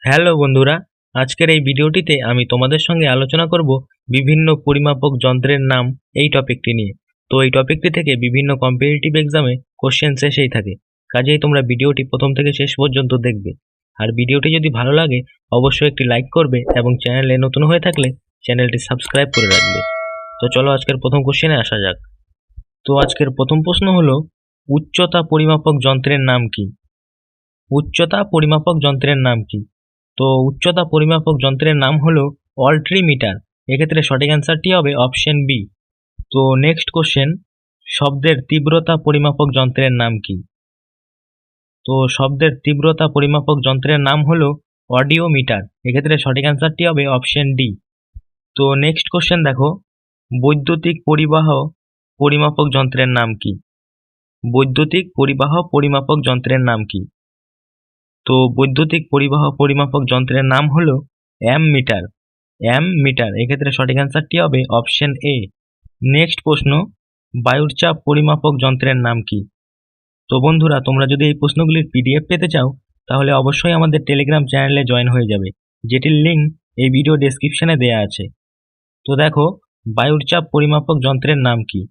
Hello বন্ধুরা, আজকের এই ভিডিওটিতে আমি তোমাদের সঙ্গে আলোচনা করব বিভিন্ন পরিমাপক যন্ত্রের নাম এই টপিকটি নিয়ে। তো এই টপিকটি থেকে বিভিন্ন কম্পিটিটিভ এক্সামে কোশ্চেন এসেই থাকে, কাজেই তোমরা ভিডিওটি প্রথম থেকে শেষ পর্যন্ত দেখবে। আর ভিডিওটি যদি ভালো লাগে অবশ্যই একটি লাইক করবে এবং চ্যানেলে নতুন হয়ে থাকলে চ্যানেলটি সাবস্ক্রাইব করে রাখবে। তো চলো আজকের প্রথম কোশ্চেনে আসা যাক। তো আজকের প্রথম প্রশ্ন হলো, উচ্চতা পরিমাপক যন্ত্রের নাম কি? উচ্চতা পরিমাপক যন্ত্রের নাম কি? তো উচ্চতা পরিমাপক যন্ত্রের নাম হলো অল্ট্রিমিটার। এক্ষেত্রে সঠিক অ্যান্সারটি হবে অপশন বি। তো নেক্সট কোশ্চেন, শব্দের তীব্রতা পরিমাপক যন্ত্রের নাম কি? তো শব্দের তীব্রতা পরিমাপক যন্ত্রের নাম হলো অডিওমিটার। এক্ষেত্রে সঠিক অ্যান্সারটি হবে অপশন ডি। তো নেক্সট কোশ্চেন দেখো, বৈদ্যুতিক পরিবাহ পরিমাপক যন্ত্রের নাম কি? বৈদ্যুতিক পরিবাহ পরিমাপক যন্ত্রের নাম কি? তো বৈদ্যুতিক পরিবাহ পরিমাপক যন্ত্রের নাম হলো অ্যামমিটার। অ্যামমিটার। এক্ষেত্রে সঠিক অ্যান্সারটি হবে অপশন এ। নেক্সট প্রশ্ন, বায়ুর চাপ পরিমাপক যন্ত্রের নাম কি? তো বন্ধুরা, তোমরা যদি এই প্রশ্নগুলির পিডিএফ পেতে চাও তাহলে অবশ্যই আমাদের টেলিগ্রাম চ্যানেলে জয়েন হয়ে যাবে, যেটির লিঙ্ক এই ভিডিও ডেসক্রিপশনে দেওয়া আছে। তো দেখো, বায়ুর চাপ পরিমাপক যন্ত্রের নাম কি?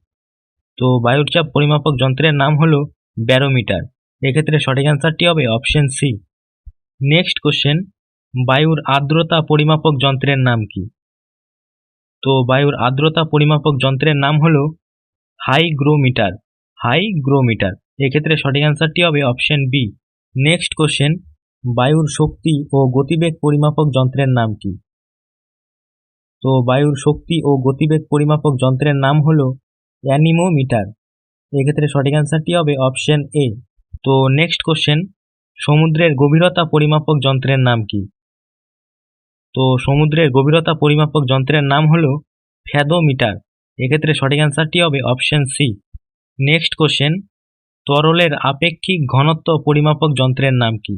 তো বায়ুর চাপ পরিমাপক যন্ত্রের নাম হলো ব্যারোমিটার। এক্ষেত্রে সঠিক অ্যান্সারটি হবে অপশন সি। নেক্সট কোশ্চেন, বায়ুর আর্দ্রতা পরিমাপক যন্ত্রের নাম কি? তো বায়ুর আর্দ্রতা পরিমাপক যন্ত্রের নাম হলো হাইগ্রোমিটার। হাইগ্রোমিটার। এক্ষেত্রে সঠিক অ্যান্সারটি হবে অপশন বি। নেক্সট কোশ্চেন, বায়ুর শক্তি ও গতিবেগ পরিমাপক যন্ত্রের নাম কি? তো বায়ুর শক্তি ও গতিবেগ পরিমাপক যন্ত্রের নাম হলো অ্যানিমোমিটার। এক্ষেত্রে সঠিক অ্যান্সারটি হবে অপশন এ। তো নেক্সট কোশ্চেন, সমুদ্রের গভীরতা পরিমাপক যন্ত্রের নাম কি? তো সমুদ্রের গভীরতা পরিমাপক যন্ত্রের নাম হলো ফ্যাদোমিটার। এক্ষেত্রে সঠিক অ্যান্সারটি হবে অপশন সি। নেক্সট কোশ্চেন, তরলের আপেক্ষিক ঘনত্ব পরিমাপক যন্ত্রের নাম কি?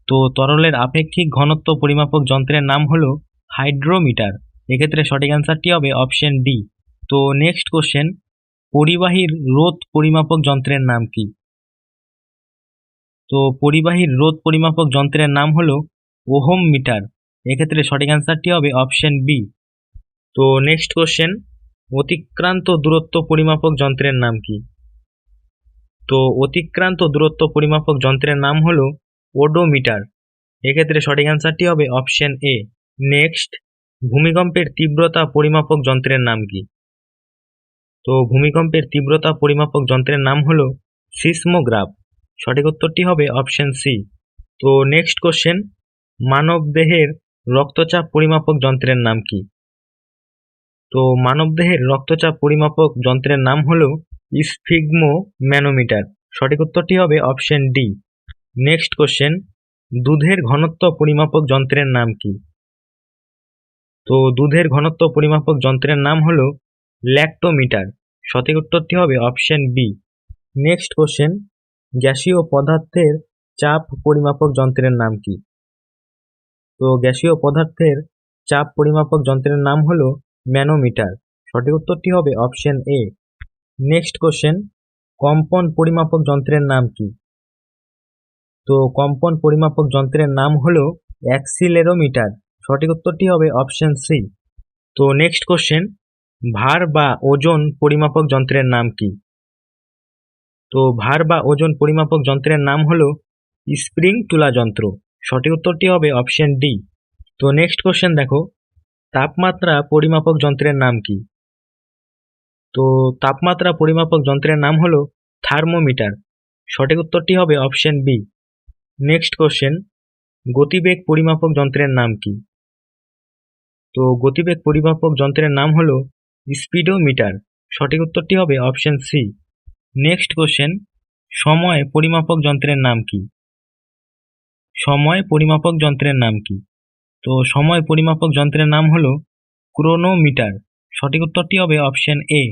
তো তরলের আপেক্ষিক ঘনত্ব পরিমাপক যন্ত্রের নাম হলো হাইড্রোমিটার। এক্ষেত্রে সঠিক অ্যান্সারটি হবে অপশন ডি। তো নেক্সট কোশ্চেন, পরিবাহীর রোধ পরিমাপক যন্ত্রের নাম কি? তো পরিবাহীর রোধ পরিমাপক যন্ত্রের নাম হলো ওহম মিটার। এক্ষেত্রে সঠিক অ্যান্সারটি হবে অপশন বি। তো নেক্সট কোশ্চেন, অতিক্রান্ত দূরত্ব পরিমাপক যন্ত্রের নাম কি? তো অতিক্রান্ত দূরত্ব পরিমাপক যন্ত্রের নাম হলো ওডোমিটার। এক্ষেত্রে সঠিক অ্যান্সারটি হবে অপশন এ। নেক্সট, ভূমিকম্পের তীব্রতা পরিমাপক যন্ত্রের নাম কি? তো ভূমিকম্পের তীব্রতা পরিমাপক যন্ত্রের নাম হলো সিসমোগ্রাফ। সঠিক উত্তরটি হবে অপশন সি। তো নেক্সট কোশ্চেন, মানবদেহের রক্তচাপ পরিমাপক যন্ত্রের নাম কি? তো মানবদেহের রক্তচাপ পরিমাপক যন্ত্রের নাম হলো স্ফিগমোম্যানোমিটার। সঠিক উত্তরটি হবে অপশন ডি। নেক্সট কোশ্চেন, দুধের ঘনত্ব পরিমাপক যন্ত্রের নাম কি? তো দুধের ঘনত্ব পরিমাপক যন্ত্রের নাম হলো ল্যাক্টোমিটার। সঠিক উত্তরটি হবে অপশন বি। নেক্সট কোশ্চেন, গ্যাসীয় পদার্থের চাপ পরিমাপক যন্ত্রের নাম কি? তো গ্যাসীয় পদার্থের চাপ পরিমাপক যন্ত্রের নাম হলো ম্যানোমিটার। সঠিক উত্তরটি হবে অপশন এ। নেক্সট কোশ্চেন, কম্পন পরিমাপক যন্ত্রের নাম কি? তো কম্পন পরিমাপক যন্ত্রের নাম হলো অ্যাক্সিলেরোমিটার। সঠিক উত্তরটি হবে অপশন সি। তো নেক্সট কোশ্চেন, ভার বা ওজন পরিমাপক যন্ত্রের নাম কি? তো ভার বা ওজন পরিমাপক যন্ত্রের নাম হলো স্প্রিং তুলা যন্ত্র। সঠিক উত্তরটি হবে অপশন ডি। তো নেক্সট কোশ্চেন দেখো, তাপমাত্রা পরিমাপক যন্ত্রের নাম কি? তো তাপমাত্রা পরিমাপক যন্ত্রের নাম হলো থার্মোমিটার। সঠিক উত্তরটি হবে অপশন বি। নেক্সট কোশ্চেন, গতিবেগ পরিমাপক যন্ত্রের নাম কি? তো গতিবেগ পরিমাপক যন্ত্রের নাম হলো স্পিডোমিটার। সঠিক উত্তরটি হবে অপশন সি। নেক্সট কোশ্চেন, সময় পরিমাপক যন্ত্রের নাম কি? সময় পরিমাপক যন্ত্রের নাম কি? তো সময় পরিমাপক যন্ত্রের নাম হলো ক্রোনোমিটার। সঠিক উত্তরটি হবে অপশন এ।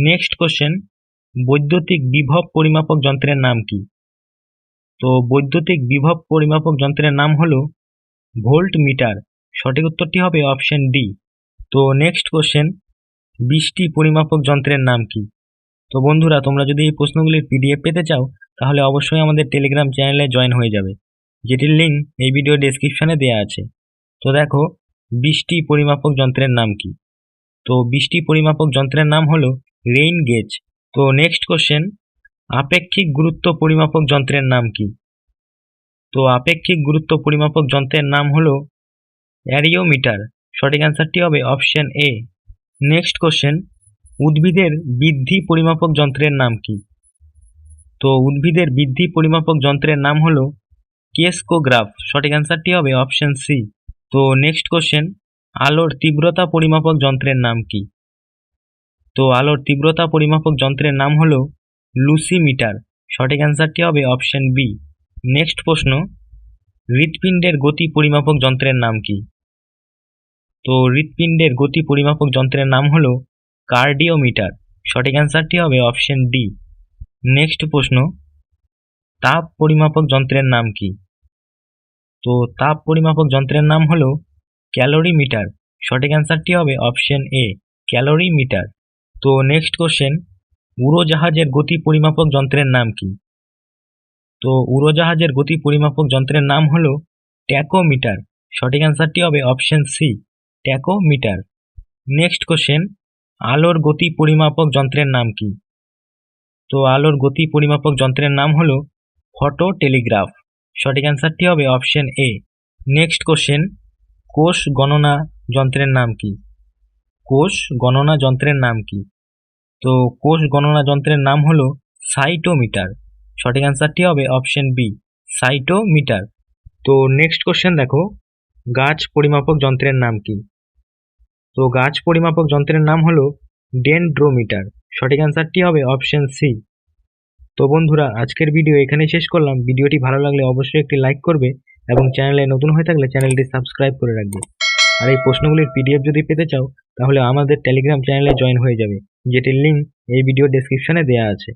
নেক্সট কোশ্চেন, বৈদ্যুতিক বিভব পরিমাপক যন্ত্রের নাম কি? তো বৈদ্যুতিক বিভব পরিমাপক যন্ত্রের নাম হলো ভোল্ট মিটার। সঠিক উত্তরটি হবে অপশন ডি। তো নেক্সট কোশ্চেন, বৃষ্টি পরিমাপক যন্ত্রের নাম কি? তো বন্ধুরা, তোমরা যদি এই প্রশ্নগুলির পিডিএফ পেতে চাও তাহলে অবশ্যই আমাদের টেলিগ্রাম চ্যানেলে জয়েন হয়ে যাবে। যেটির লিঙ্ক এই ভিডিও ডেসক্রিপশনে দেওয়া আছে। তো দেখো, বৃষ্টি পরিমাপক যন্ত্রের নাম কি? তো বৃষ্টি পরিমাপক যন্ত্রের নাম হলো রেইন গেজ। তো নেক্সট কোশ্চেন, আপেক্ষিক গুরুত্ব পরিমাপক যন্ত্রের নাম কি? তো আপেক্ষিক গুরুত্ব পরিমাপক যন্ত্রের নাম হলো অ্যারিওমিটার। সঠিক অ্যান্সারটি হবে অপশন এ। নেক্সট কোশ্চেন, উদ্ভিদের বৃদ্ধি পরিমাপক যন্ত্রের নাম কি? তো উদ্ভিদের বৃদ্ধি পরিমাপক যন্ত্রের নাম হলো কেসকোগ্রাফ। সঠিক অ্যান্সারটি হবে অপশন সি। তো নেক্সট কোশ্চেন, আলোর তীব্রতা পরিমাপক যন্ত্রের নাম কি? তো আলোর তীব্রতা পরিমাপক যন্ত্রের নাম হলো লুসিমিটার। সঠিক অ্যান্সারটি হবে অপশন বি। নেক্সট প্রশ্ন, হৃৎপিণ্ডের গতি পরিমাপক যন্ত্রের নাম কি? তো হৃৎপিণ্ডের গতি পরিমাপক যন্ত্রের নাম হলো কার্ডিওমিটার। সঠিক অ্যান্সারটি হবে অপশন ডি। নেক্সট প্রশ্ন, তাপ পরিমাপক যন্ত্রের নাম কি? তো তাপ পরিমাপক যন্ত্রের নাম হলো ক্যালোরিমিটার। সঠিক অ্যান্সারটি হবে অপশন এ, ক্যালোরিমিটার। তো নেক্সট কোশ্চেন, উড়োজাহাজের গতি পরিমাপক যন্ত্রের নাম কি? তো উড়োজাহাজের গতি পরিমাপক যন্ত্রের নাম হলো ট্যাকোমিটার। সঠিক অ্যান্সারটি হবে option C, tachometer. Next question, আলোর গতি পরিমাপক যন্ত্রের নাম কি? তো আলোর গতি পরিমাপক যন্ত্রের নাম হলো ফটো টেলিগ্রাফ। সঠিক অ্যান্সারটি হবে অপশন এ। নেক্সট কোশ্চেন, কোষ গণনা যন্ত্রের নাম কি? কোষ গণনা যন্ত্রের নাম কি? তো কোষ গণনা যন্ত্রের নাম হলো সাইটোমিটার। সঠিক অ্যান্সারটি হবে অপশন বি, সাইটোমিটার। তো নেক্সট কোশ্চেন দেখো, গাছ পরিমাপক যন্ত্রের নাম কি? তো গাছ পরিমাপক যন্ত্রের নাম হলো ডেনড্রোমিটার। সঠিক অ্যান্সারটি হবে অপশন সি। তো বন্ধুরা, আজকের ভিডিও এখানেই শেষ করলাম। ভিডিওটি ভালো লাগলে অবশ্যই একটি লাইক করবে এবং চ্যানেলে নতুন হয়ে থাকলে চ্যানেলটি সাবস্ক্রাইব করে রাখবে। আর এই প্রশ্নগুলির পিডিএফ যদি পেতে চাও তাহলে আমাদের টেলিগ্রাম চ্যানেলে জয়েন হয়ে যাবে, যেটির লিঙ্ক এই ভিডিও ডেসক্রিপশনে দেওয়া আছে।